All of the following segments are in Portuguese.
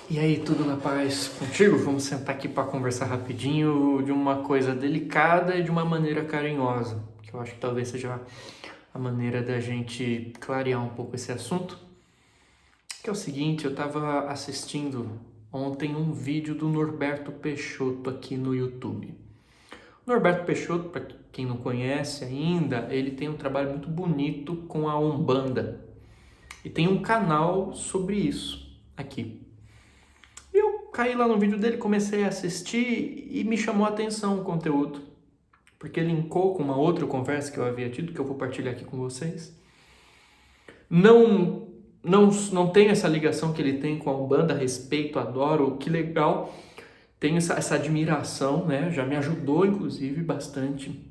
E aí, tudo na paz contigo? Vamos sentar aqui para conversar rapidinho de uma coisa delicada e de uma maneira carinhosa, que eu acho que talvez seja a maneira da gente clarear um pouco esse assunto. Que é o seguinte, eu estava assistindo ontem um vídeo do Norberto Peixoto aqui no YouTube. O Norberto Peixoto, para quem não conhece ainda, ele tem um trabalho muito bonito com a Umbanda. E tem um canal sobre isso aqui. Eu caí lá no vídeo dele, comecei a assistir e me chamou a atenção o conteúdo, porque linkou com uma outra conversa que eu havia tido, que eu vou partilhar aqui com vocês. Não tem essa ligação que ele tem com a Umbanda, respeito, adoro, que legal. Tenho essa admiração, né? Já me ajudou, inclusive, bastante.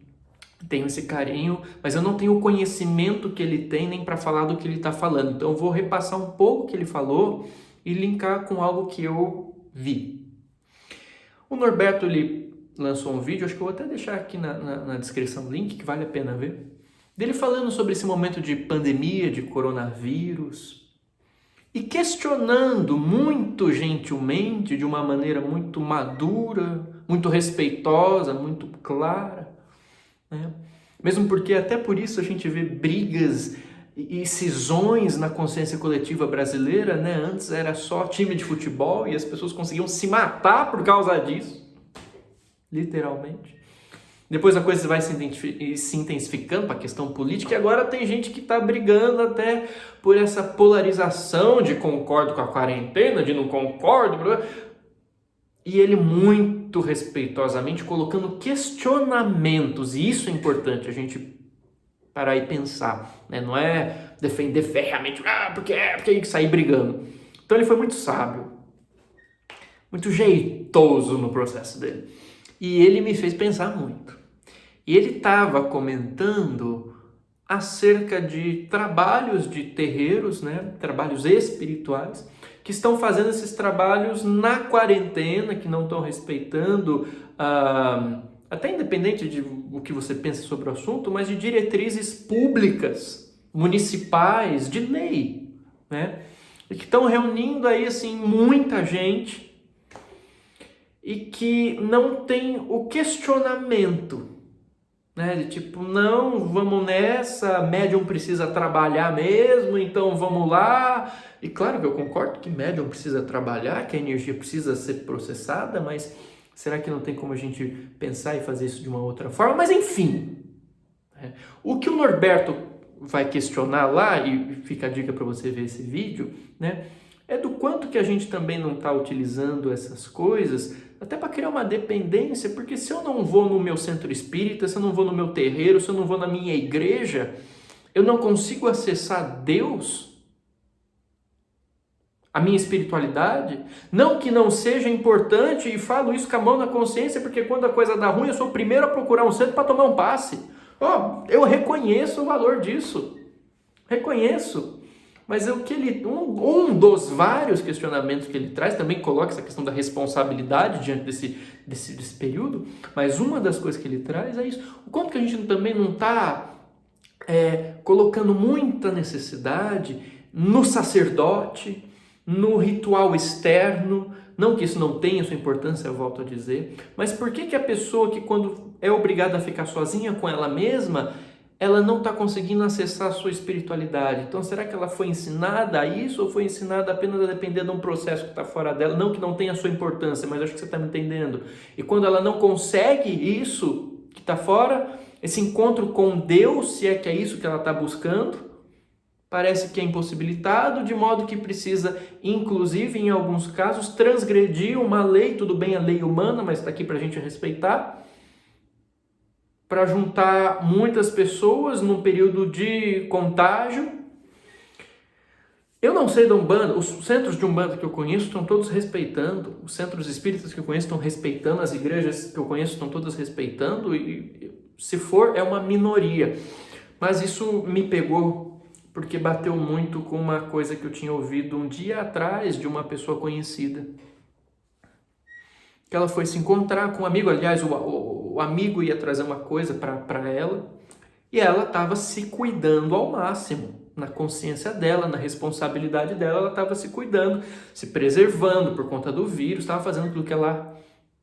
Tenho esse carinho, mas eu não tenho o conhecimento que ele tem nem para falar do que ele está falando. Então eu vou repassar um pouco o que ele falou e linkar com algo que eu vi. O Norberto, ele lançou um vídeo, acho que eu vou até deixar aqui na descrição o link, que vale a pena ver, dele falando sobre esse momento de pandemia, de coronavírus, e questionando muito gentilmente, de uma maneira muito madura, muito respeitosa, muito clara, né? Mesmo porque até por isso a gente vê brigas e cisões na consciência coletiva brasileira, né? Antes era só time de futebol e as pessoas conseguiam se matar por causa disso, literalmente. Depois a coisa vai se intensificando para a questão política e agora tem gente que está brigando até por essa polarização de concordo com a quarentena, de não concordo, e ele muito respeitosamente colocando questionamentos, e isso é importante a gente parar e pensar, né? Não é defender ferreamente, porque aí sair brigando. Então ele foi muito sábio, muito jeitoso no processo dele. E ele me fez pensar muito. E ele estava comentando acerca de trabalhos de terreiros, né? Trabalhos espirituais, que estão fazendo esses trabalhos na quarentena, que não estão respeitando, até independente de o que você pensa sobre o assunto, mas de diretrizes públicas, municipais, de lei, né? E que estão reunindo aí, assim, muita gente e que não tem o questionamento, né? De tipo, não, vamos nessa, médium precisa trabalhar mesmo, então vamos lá. E claro que eu concordo que médium precisa trabalhar, que a energia precisa ser processada, mas será que não tem como a gente pensar e fazer isso de uma outra forma? Mas enfim, né? O que o Norberto vai questionar lá, e fica a dica para você ver esse vídeo, né? É do quanto que a gente também não está utilizando essas coisas até para criar uma dependência, porque se eu não vou no meu centro espírita, se eu não vou no meu terreiro, se eu não vou na minha igreja, eu não consigo acessar Deus, a minha espiritualidade. Não que não seja importante, e falo isso com a mão na consciência, porque quando a coisa dá ruim, eu sou o primeiro a procurar um centro para tomar um passe. Eu reconheço o valor disso, reconheço. Mas um dos vários questionamentos que ele traz, também coloca essa questão da responsabilidade diante desse período, mas uma das coisas que ele traz é isso. O quanto que a gente também não está colocando muita necessidade no sacerdote, no ritual externo, não que isso não tenha sua importância, eu volto a dizer, mas por que a pessoa que quando é obrigada a ficar sozinha com ela mesma, ela não está conseguindo acessar a sua espiritualidade? Então, será que ela foi ensinada a isso ou foi ensinada apenas a depender de um processo que está fora dela? Não que não tenha a sua importância, mas acho que você está me entendendo. E quando ela não consegue isso que está fora, esse encontro com Deus, se é que é isso que ela está buscando, parece que é impossibilitado, de modo que precisa, inclusive em alguns casos, transgredir uma lei, tudo bem, a lei humana, mas está aqui para a gente respeitar, para juntar muitas pessoas num período de contágio. Eu não sei da Umbanda, os centros de Umbanda que eu conheço estão todos respeitando, os centros espíritas que eu conheço estão respeitando, as igrejas que eu conheço estão todas respeitando, e se for, é uma minoria. Mas isso me pegou, porque bateu muito com uma coisa que eu tinha ouvido um dia atrás de uma pessoa conhecida. Que ela foi se encontrar com um amigo, aliás, o amigo ia trazer uma coisa para ela, e ela estava se cuidando ao máximo. na consciência dela, na responsabilidade dela, ela estava se cuidando, se preservando por conta do vírus, estava fazendo aquilo que ela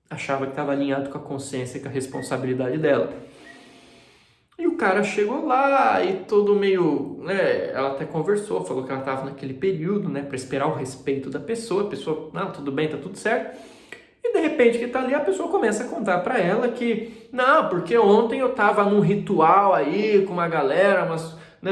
achava que estava alinhado com a consciência e com a responsabilidade dela. E o cara chegou lá e todo meio, né, ela até conversou, falou que ela estava naquele período, né, para esperar o respeito da pessoa, a pessoa, não, tudo bem, tá tudo certo. E de repente que tá ali, a pessoa começa a contar para ela que, não, porque ontem eu tava num ritual aí com uma galera, né,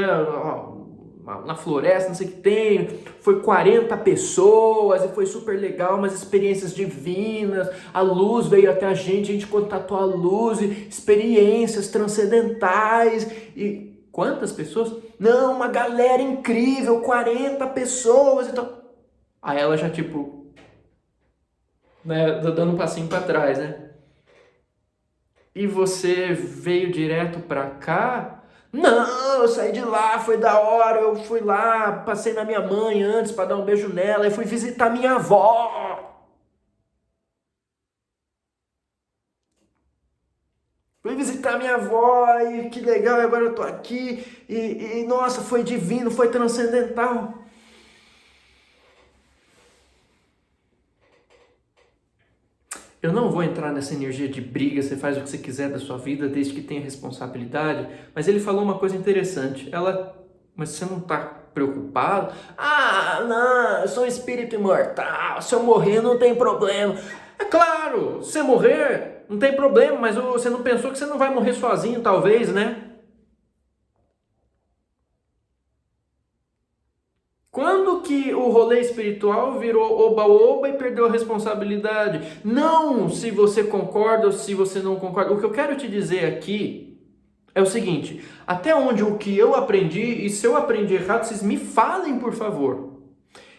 na floresta, não sei o que tem, foi 40 pessoas e foi super legal, umas experiências divinas, a luz veio até a gente contatou a luz, experiências transcendentais. E quantas pessoas? Não, uma galera incrível, 40 pessoas e tal. Aí ela já tipo, né, dando um passinho para trás, né? E você veio direto para cá? Não, eu saí de lá, foi da hora, eu fui lá, passei na minha mãe antes para dar um beijo nela, e fui visitar minha avó. Fui visitar minha avó, e que legal, agora eu tô aqui, e nossa, foi divino, foi transcendental. Eu não vou entrar nessa energia de briga, você faz o que você quiser da sua vida, desde que tenha responsabilidade, mas ele falou uma coisa interessante, mas você não está preocupado? Ah, não, eu sou um espírito imortal, se eu morrer não tem problema. É claro, se você morrer não tem problema, mas você não pensou que você não vai morrer sozinho talvez, né? Quando que o rolê espiritual virou oba-oba e perdeu a responsabilidade? Não se você concorda ou se você não concorda. O que eu quero te dizer aqui é o seguinte: até onde o que eu aprendi, e se eu aprendi errado, vocês me falem, por favor.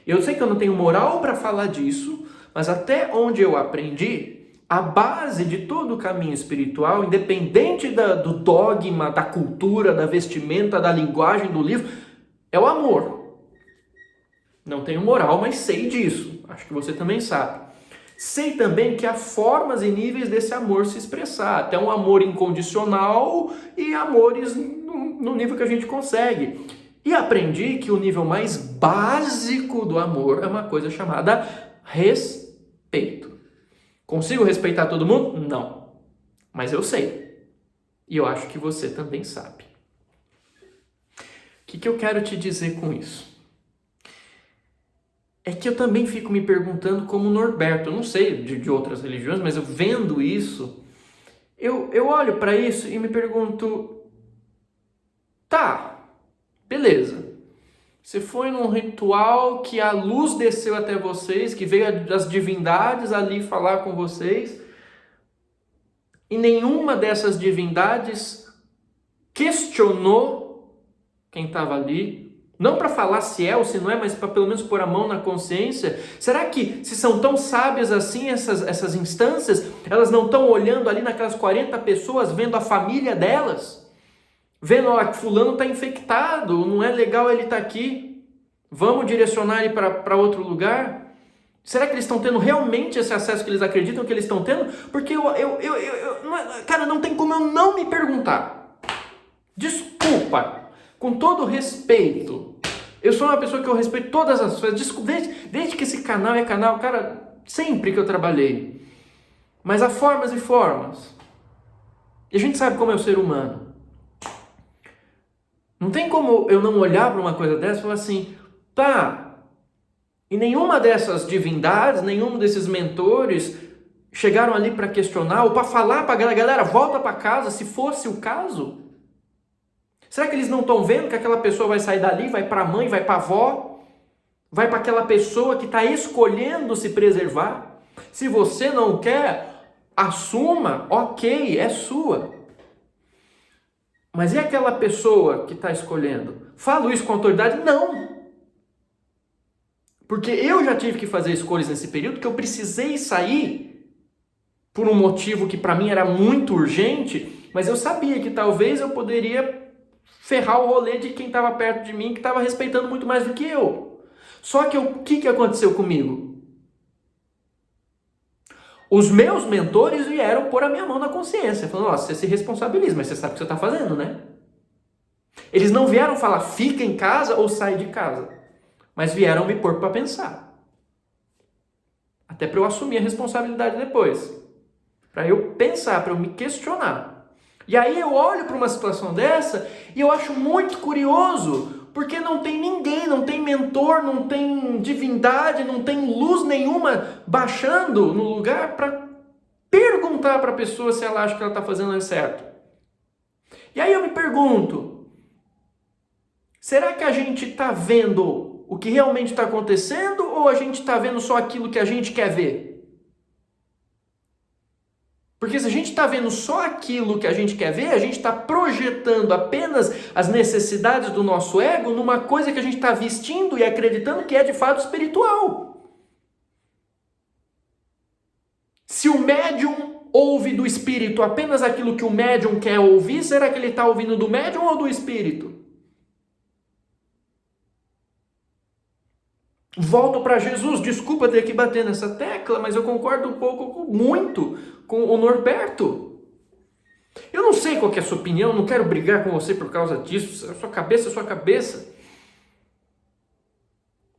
Eu sei que eu não tenho moral para falar disso, mas até onde eu aprendi, a base de todo o caminho espiritual, independente do dogma, da cultura, da vestimenta, da linguagem do livro, é o amor. Não tenho moral, mas sei disso. Acho que você também sabe. Sei também que há formas e níveis desse amor se expressar. Até um amor incondicional e amores no nível que a gente consegue. E aprendi que o nível mais básico do amor é uma coisa chamada respeito. Consigo respeitar todo mundo? Não. Mas eu sei. E eu acho que você também sabe. O que eu quero te dizer com isso? É que eu também fico me perguntando como Norberto, eu não sei de outras religiões, mas eu vendo isso, eu olho para isso e me pergunto, tá, beleza, você foi num ritual que a luz desceu até vocês, que veio as divindades ali falar com vocês, e nenhuma dessas divindades questionou quem estava ali, não para falar se é ou se não é, mas para pelo menos pôr a mão na consciência. Será que, se são tão sábias assim essas instâncias, elas não estão olhando ali naquelas 40 pessoas, vendo a família delas? Vendo, ó, que fulano está infectado, não é legal ele estar aqui. Vamos direcionar ele para outro lugar? Será que eles estão tendo realmente esse acesso que eles acreditam que eles estão tendo? Porque cara, não tem como eu não me perguntar. Desculpa, com todo respeito, eu sou uma pessoa que eu respeito todas as coisas, desde que esse canal é canal, cara, sempre que eu trabalhei. Mas há formas e formas. E a gente sabe como é o ser humano. Não tem como eu não olhar para uma coisa dessa e falar assim, tá, e nenhuma dessas divindades, nenhum desses mentores chegaram ali para questionar ou para falar para a galera, volta para casa, se fosse o caso. Será que eles não estão vendo que aquela pessoa vai sair dali, vai para a mãe, vai para a avó, vai para aquela pessoa que está escolhendo se preservar? Se você não quer, assuma, ok, é sua. Mas e aquela pessoa que está escolhendo? Falo isso com autoridade? Não. Porque eu já tive que fazer escolhas nesse período que eu precisei sair por um motivo que para mim era muito urgente, mas eu sabia que talvez eu poderia ferrar o rolê de quem estava perto de mim, que estava respeitando muito mais do que eu. Só que o que aconteceu comigo? Os meus mentores vieram pôr a minha mão na consciência, falando, nossa, você se responsabiliza, mas você sabe o que você está fazendo, né? Eles não vieram falar, fica em casa ou sai de casa, mas vieram me pôr para pensar. Até para eu assumir a responsabilidade depois. Para eu pensar, para eu me questionar. E aí eu olho para uma situação dessa e eu acho muito curioso, porque não tem ninguém, não tem mentor, não tem divindade, não tem luz nenhuma baixando no lugar para perguntar para a pessoa se ela acha que ela está fazendo certo. E aí eu me pergunto, será que a gente está vendo o que realmente está acontecendo ou a gente está vendo só aquilo que a gente quer ver? Porque se a gente está vendo só aquilo que a gente quer ver, a gente está projetando apenas as necessidades do nosso ego numa coisa que a gente está vestindo e acreditando que é de fato espiritual. Se o médium ouve do espírito apenas aquilo que o médium quer ouvir, será que ele está ouvindo do médium ou do espírito? Volto para Jesus, desculpa ter que bater nessa tecla, mas eu concordo muito com o Norberto. Eu não sei qual que é a sua opinião, não quero brigar com você por causa disso, sua cabeça é sua cabeça.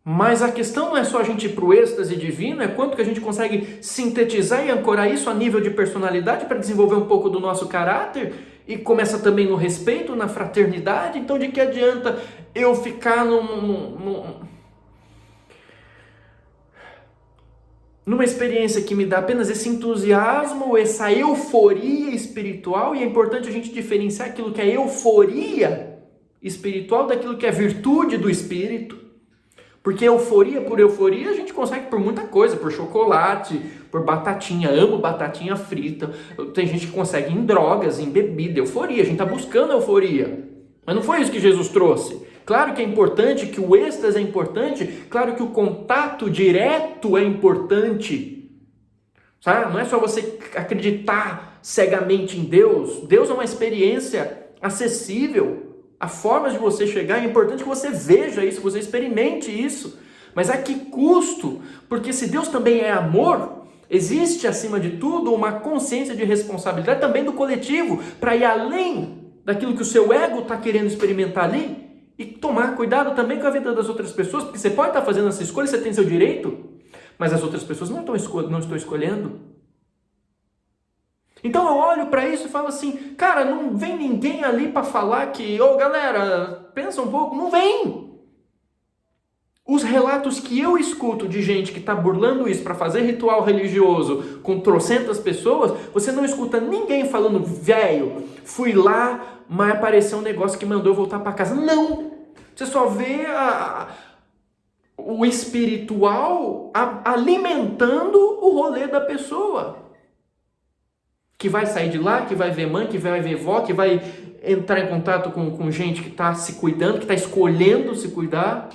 Mas a questão não é só a gente ir para o êxtase divino, é quanto que a gente consegue sintetizar e ancorar isso a nível de personalidade para desenvolver um pouco do nosso caráter e começa também no respeito, na fraternidade. Então de que adianta eu ficar numa experiência que me dá apenas esse entusiasmo, essa euforia espiritual, e é importante a gente diferenciar aquilo que é euforia espiritual daquilo que é virtude do espírito, porque euforia por euforia a gente consegue por muita coisa, por chocolate, por batatinha, amo batatinha frita, tem gente que consegue em drogas, em bebida, euforia, a gente está buscando euforia, mas não foi isso que Jesus trouxe. Claro que é importante, que o êxtase é importante, claro que o contato direto é importante, sabe? Não é só você acreditar cegamente em Deus. Deus é uma experiência acessível, há formas de você chegar, é importante que você veja isso, que você experimente isso, mas a que custo? Porque se Deus também é amor, existe acima de tudo uma consciência de responsabilidade também do coletivo, para ir além daquilo que o seu ego está querendo experimentar ali, e tomar cuidado também com a vida das outras pessoas, porque você pode estar fazendo essa escolha, você tem seu direito, mas as outras pessoas não estão escolhendo. Então eu olho para isso e falo assim, cara, não vem ninguém ali para falar que, galera, pensa um pouco, não vem. Os relatos que eu escuto de gente que está burlando isso para fazer ritual religioso com trocentas pessoas, você não escuta ninguém falando, velho, fui lá, mas apareceu um negócio que mandou eu voltar para casa. Não! Você só vê o espiritual alimentando o rolê da pessoa. Que vai sair de lá, que vai ver mãe, que vai ver vó, que vai entrar em contato com gente que está se cuidando, que está escolhendo se cuidar.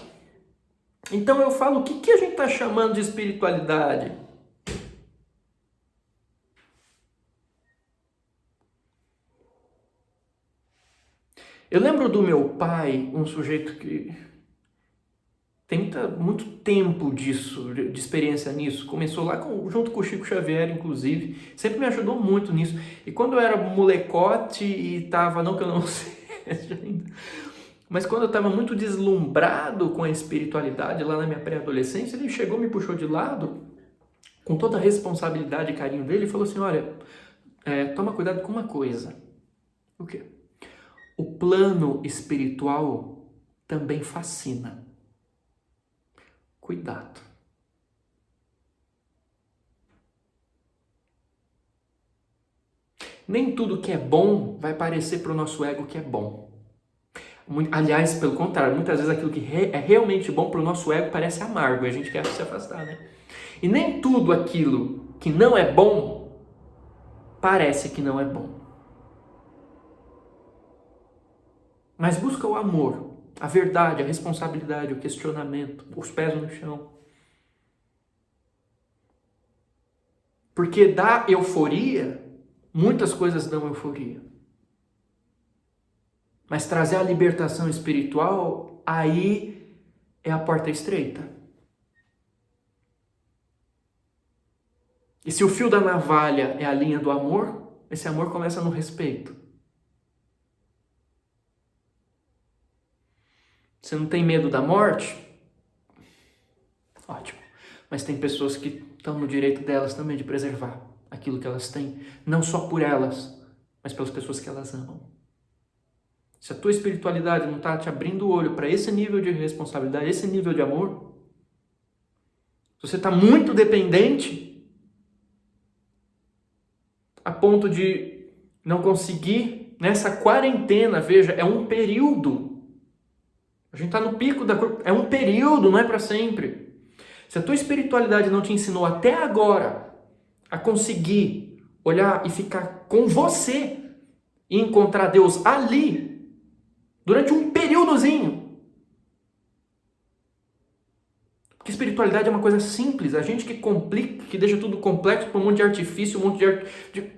Então eu falo, o que a gente está chamando de espiritualidade? Eu lembro do meu pai, um sujeito que tem muito tempo disso, de experiência nisso. Começou lá junto com o Chico Xavier, inclusive. Sempre me ajudou muito nisso. E quando eu era molecote e estava, não que eu não seja ainda, mas quando eu estava muito deslumbrado com a espiritualidade lá na minha pré-adolescência, ele chegou, me puxou de lado, com toda a responsabilidade e carinho dele, e falou assim, olha, toma cuidado com uma coisa. O quê? O plano espiritual também fascina. Cuidado. Nem tudo que é bom vai parecer para o nosso ego que é bom. Aliás, pelo contrário, muitas vezes aquilo que é realmente bom para o nosso ego parece amargo e a gente quer se afastar, né? E nem tudo aquilo que não é bom parece que não é bom. Mas busca o amor, a verdade, a responsabilidade, o questionamento, os pés no chão. Porque da euforia, muitas coisas dão euforia. Mas trazer a libertação espiritual, aí é a porta estreita. E se o fio da navalha é a linha do amor, esse amor começa no respeito. Você não tem medo da morte? Ótimo. Mas tem pessoas que estão no direito delas também de preservar aquilo que elas têm. Não só por elas, mas pelas pessoas que elas amam. Se a tua espiritualidade não está te abrindo o olho para esse nível de responsabilidade, esse nível de amor, se você está muito dependente, a ponto de não conseguir, nessa quarentena, veja, é um período. A gente está no pico é um período, não é para sempre. Se a tua espiritualidade não te ensinou até agora a conseguir olhar e ficar com você e encontrar Deus ali, durante um períodozinho. Porque espiritualidade é uma coisa simples. A gente que complica, que deixa tudo complexo por um monte de artifício, um monte de...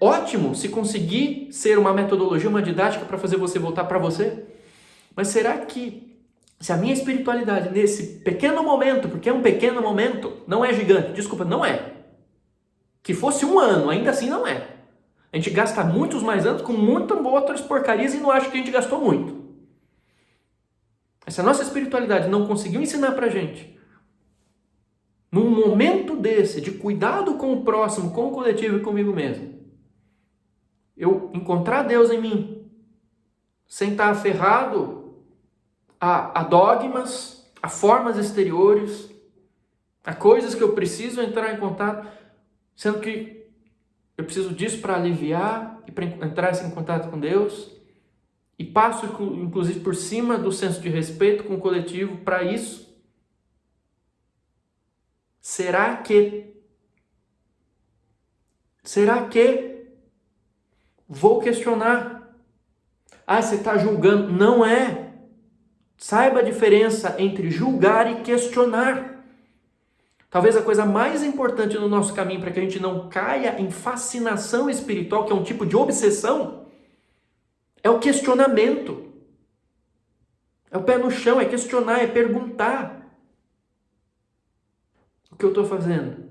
Ótimo se conseguir ser uma metodologia, uma didática para fazer você voltar para você. Mas será que se a minha espiritualidade nesse pequeno momento, porque é um pequeno momento, não é gigante, desculpa, não é. Que fosse um ano, ainda assim não é. A gente gasta muitos mais anos com muitas outras porcarias e não acha que a gente gastou muito. Se a nossa espiritualidade não conseguiu ensinar pra gente, num momento desse, de cuidado com o próximo, com o coletivo e comigo mesmo, eu encontrar Deus em mim, sem estar aferrado a dogmas, a formas exteriores, a coisas que eu preciso entrar em contato, sendo que eu preciso disso para aliviar e para entrar em contato com Deus. E passo, inclusive, por cima do senso de respeito com o coletivo para isso. Será que vou questionar? Ah, você está julgando. Não é. Saiba a diferença entre julgar e questionar. Talvez a coisa mais importante no nosso caminho para que a gente não caia em fascinação espiritual, que é um tipo de obsessão, é o questionamento. É o pé no chão, é questionar, é perguntar. O que eu estou fazendo?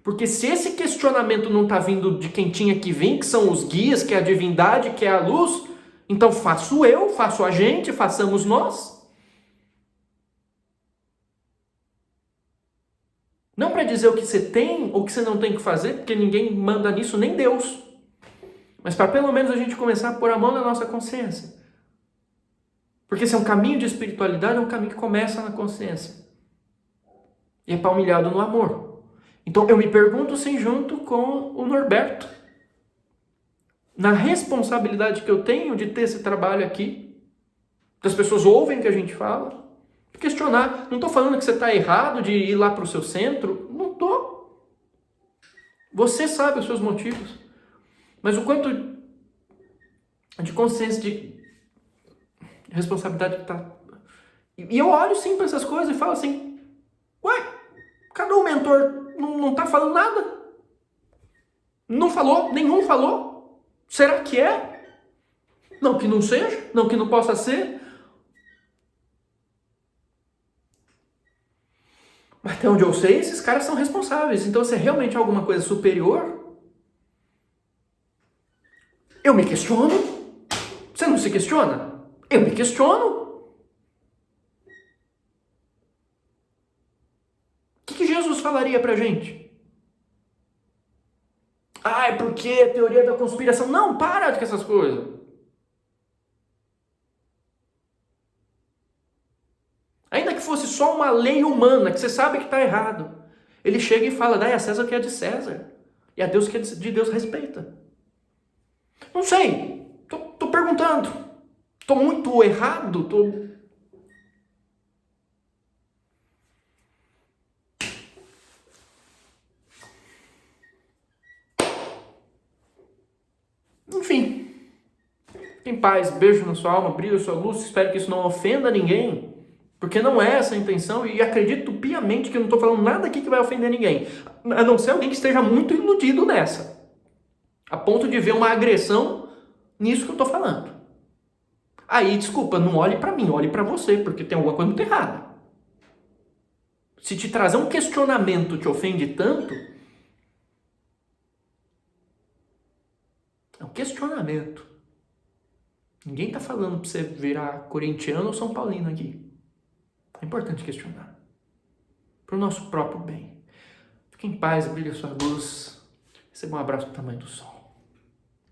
Porque se esse questionamento não está vindo de quem tinha que vir, que são os guias, que é a divindade, que é a luz, então faço eu, faço a gente, façamos nós. Não para dizer o que você tem ou o que você não tem que fazer, porque ninguém manda nisso, nem Deus. Mas para pelo menos a gente começar a pôr a mão na nossa consciência. Porque se é um caminho de espiritualidade, é um caminho que começa na consciência. E é palmilhado no amor. Então eu me pergunto sim junto com o Norberto. Na responsabilidade que eu tenho de ter esse trabalho aqui, das pessoas ouvem o que a gente fala, de questionar. Não estou falando que você está errado de ir lá para o seu centro. Não estou. Você sabe os seus motivos. Mas o quanto de consciência, de responsabilidade que está... E eu olho sim para essas coisas e falo assim, ué, cadê o mentor? Não está falando nada? Não falou? Nenhum falou? Será que é? Não que não seja? Não que não possa ser? Mas até onde eu sei, esses caras são responsáveis. Então, se é realmente alguma coisa superior, eu me questiono. Você não se questiona? Eu me questiono. O que Jesus falaria pra gente? Ah, é porque a teoria da conspiração... Não, para com essas coisas. Ainda que fosse só uma lei humana, que você sabe que está errado. Ele chega e fala, dai a César o que é de César. E a Deus o que é de Deus respeita. Não sei. Tô perguntando. Tô muito errado? Enfim. Fique em paz. Beijo na sua alma. Brilha a sua luz. Espero que isso não ofenda ninguém. Porque não é essa a intenção. E acredito piamente que eu não estou falando nada aqui que vai ofender ninguém. A não ser alguém que esteja muito iludido nessa. A ponto de ver uma agressão nisso que eu estou falando. Aí, desculpa, não olhe para mim, olhe para você, porque tem alguma coisa muito errada. Se te trazer um questionamento te ofende tanto, é um questionamento. Ninguém tá falando pra você virar corintiano ou São Paulino aqui. É importante questionar. Pro nosso próprio bem. Fique em paz, brilhe a sua luz. Receba um abraço do tamanho do sol.